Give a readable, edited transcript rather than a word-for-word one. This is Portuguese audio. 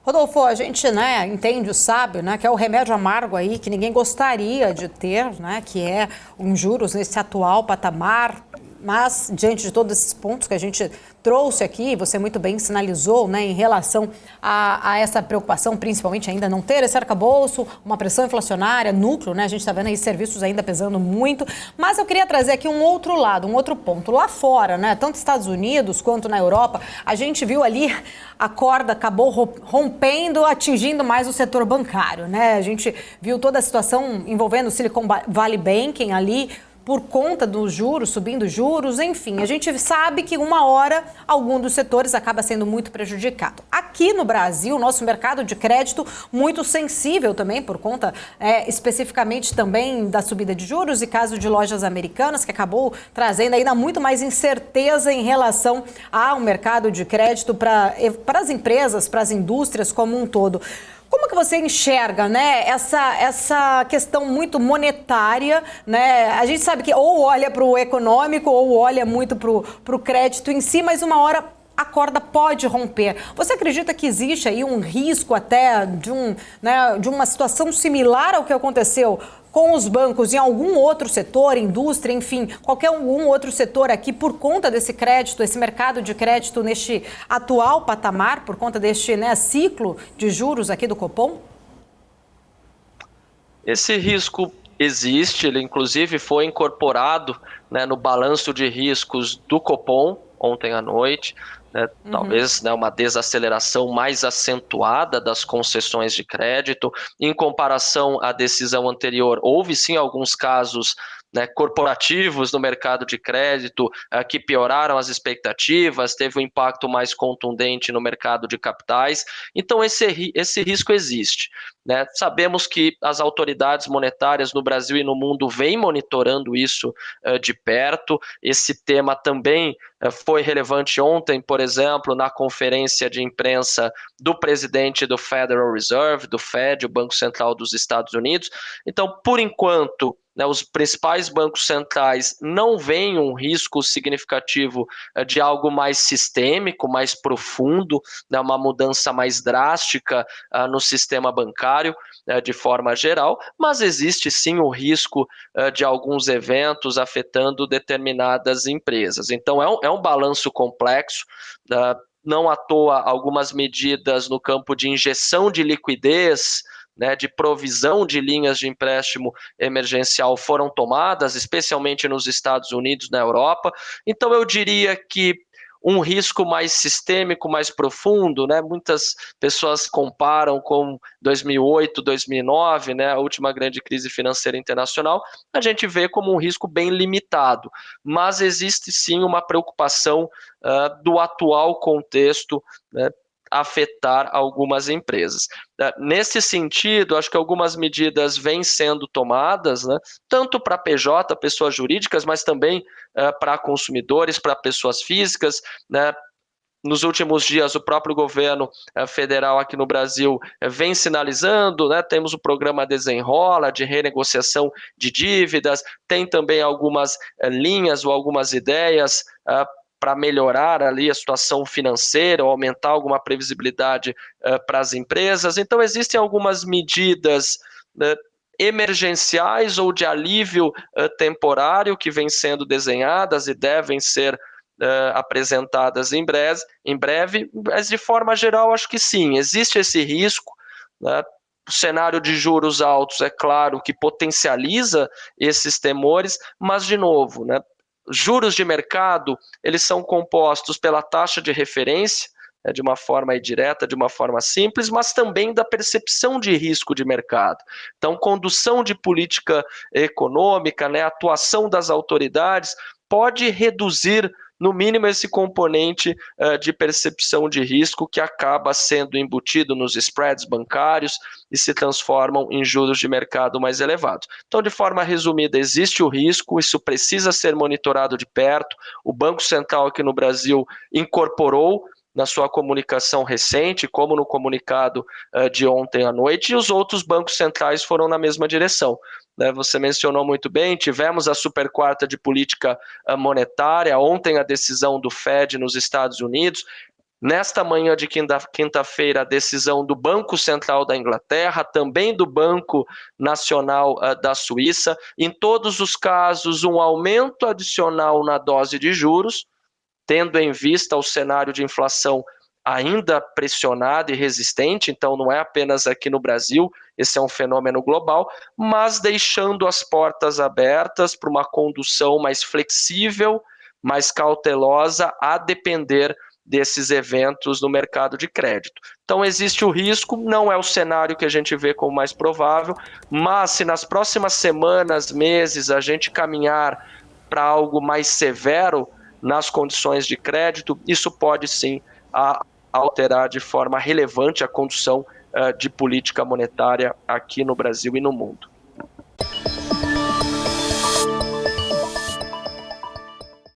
Rodolfo, a gente, né, entende, sabe, né, que é o remédio amargo aí que ninguém gostaria de ter, né, que é um juros nesse atual patamar, mas diante de todos esses pontos que a gente trouxe aqui, você muito bem sinalizou, né, em relação a essa preocupação, principalmente ainda não ter esse arcabouço, uma pressão inflacionária, núcleo, né, a gente está vendo aí serviços ainda pesando muito, mas eu queria trazer aqui um outro lado, um outro ponto. Lá fora, né, tanto nos Estados Unidos quanto na Europa, a gente viu ali a corda acabou rompendo, atingindo mais o setor bancário, né? A gente viu toda a situação envolvendo o Silicon Valley Banking ali, por conta dos juros, subindo juros, enfim. A gente sabe que uma hora algum dos setores acaba sendo muito prejudicado. Aqui no Brasil, nosso mercado de crédito muito sensível também, por conta especificamente também da subida de juros e caso de lojas americanas, que acabou trazendo ainda muito mais incerteza em relação ao mercado de crédito para as empresas, para as indústrias como um todo. Como que você enxerga, né, essa questão muito monetária, né? A gente sabe que ou olha para o econômico ou olha muito para o crédito em si, mas uma hora a corda pode romper. Você acredita que existe aí um risco até de uma situação similar ao que aconteceu com os bancos em algum outro setor, indústria, enfim, algum outro setor aqui por conta desse crédito, esse mercado de crédito neste atual patamar, por conta deste, né, ciclo de juros aqui do Copom? Esse risco existe, ele inclusive foi incorporado, né, no balanço de riscos do Copom ontem à noite. Talvez, né, uma desaceleração mais acentuada das concessões de crédito. Em comparação à decisão anterior, houve sim alguns casos, né, corporativos no mercado de crédito que pioraram as expectativas, teve um impacto mais contundente no mercado de capitais. Então esse risco existe, né? Sabemos que as autoridades monetárias no Brasil e no mundo vêm monitorando isso de perto. Esse tema também foi relevante ontem, por exemplo, na conferência de imprensa do presidente do Federal Reserve, do Fed, o Banco Central dos Estados Unidos. Então, por enquanto, né, os principais bancos centrais não veem um risco significativo de algo mais sistêmico, mais profundo, né, uma mudança mais drástica no sistema bancário, de forma geral, mas existe sim o risco de alguns eventos afetando determinadas empresas. Então, é um balanço complexo. Não à toa, algumas medidas no campo de injeção de liquidez, né, de provisão de linhas de empréstimo emergencial foram tomadas, especialmente nos Estados Unidos, na Europa. Então, eu diria que um risco mais sistêmico, mais profundo, né? Muitas pessoas comparam com 2008, 2009, né, a última grande crise financeira internacional, a gente vê como um risco bem limitado, mas existe sim uma preocupação do atual contexto, né, afetar algumas empresas. Nesse sentido, acho que algumas medidas vêm sendo tomadas, né, tanto para PJ, pessoas jurídicas, mas também para consumidores, para pessoas físicas, né. Nos últimos dias, o próprio governo federal aqui no Brasil vem sinalizando, né, temos o programa Desenrola, de renegociação de dívidas, tem também algumas linhas ou algumas ideias para melhorar ali a situação financeira ou aumentar alguma previsibilidade para as empresas. Então, existem algumas medidas, né, emergenciais ou de alívio temporário que vêm sendo desenhadas e devem ser apresentadas em breve, mas de forma geral acho que sim, existe esse risco, né? O cenário de juros altos, é claro, que potencializa esses temores, mas de novo, né, juros de mercado, eles são compostos pela taxa de referência, né, de uma forma direta, de uma forma simples, mas também da percepção de risco de mercado. Então, condução de política econômica, né, atuação das autoridades pode reduzir no mínimo esse componente de percepção de risco que acaba sendo embutido nos spreads bancários e se transformam em juros de mercado mais elevados. Então, de forma resumida, existe o risco, isso precisa ser monitorado de perto. O Banco Central aqui no Brasil incorporou na sua comunicação recente, como no comunicado de ontem à noite, e os outros bancos centrais foram na mesma direção. Você mencionou muito bem, tivemos a super quarta de política monetária, ontem a decisão do Fed nos Estados Unidos, Nesta manhã de quinta-feira, a decisão do Banco Central da Inglaterra, também do Banco Nacional da Suíça, em todos os casos, um aumento adicional na dose de juros, tendo em vista o cenário de inflação ainda pressionado e resistente, então não é apenas aqui no Brasil, esse é um fenômeno global, mas deixando as portas abertas para uma condução mais flexível, mais cautelosa, a depender desses eventos no mercado de crédito. Então existe o risco, não é o cenário que a gente vê como mais provável, mas se nas próximas semanas, meses, a gente caminhar para algo mais severo nas condições de crédito, isso pode sim alterar de forma relevante a condução de política monetária aqui no Brasil e no mundo.